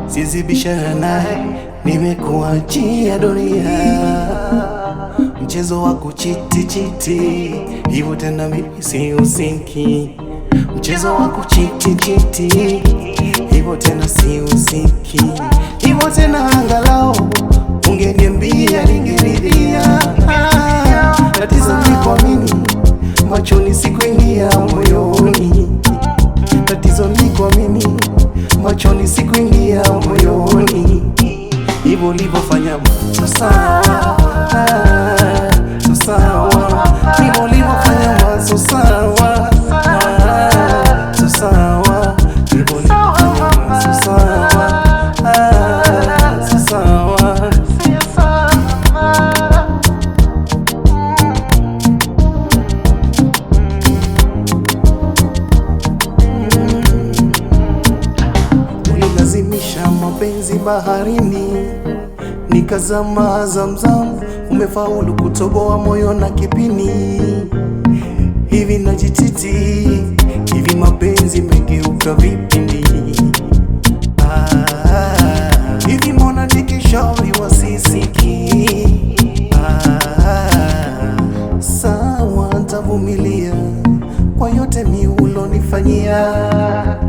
Siwezi bishana naye, nimekuachia dunia. Mchezo wa kuchiti chiti, hivyo tena mimi sihusiki. Mchezo wa kuchiti chiti, hivyo tena sihusiki. Hivyo tena angalau ungeniambia ningeridhia. Tatizo ni kuamini, machoni sikuingia moyoni. Tatizo ni kuamini, machoni sikuingia moyoni. Hivyo ulivyofanya so sawa, so sawa. Hivyo ulivyofanya so sawa, so sawa. Hivyo ulivyofanya so sawa, so sawa. Ulilazimisha mapenzi baharini, nikazama Zamzam. Umefaulu kutoboa moyo na kipini. Hivi najititi, hivi mapenzi megeuka vipindi. Hivi mbona nikishauri wasisiki? Sawa, nitavumilia kwa yote mi ulonifanyia.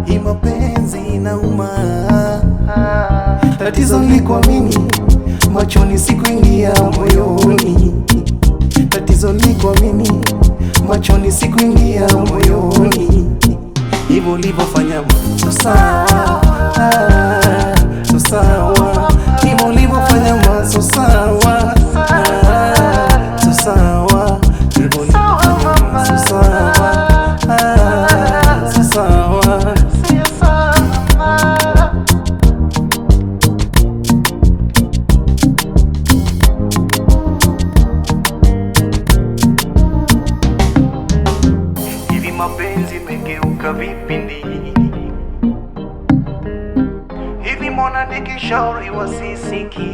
Hii mapenzi inauma. Tatizo ni kuamini, machoni sikuingia moyoni. Tatizo ni kuamini, machoni sikuingia moyoni. Hivyo ulivyofanya so sawa, so sawa. Hivyo ulivyofanya so sawa, so sawa. Hivyo ulivyofanya so sawa, so sawa. Hivi mapenzi megeuka vipindi. Hivi mbona nikishauri wasisiki?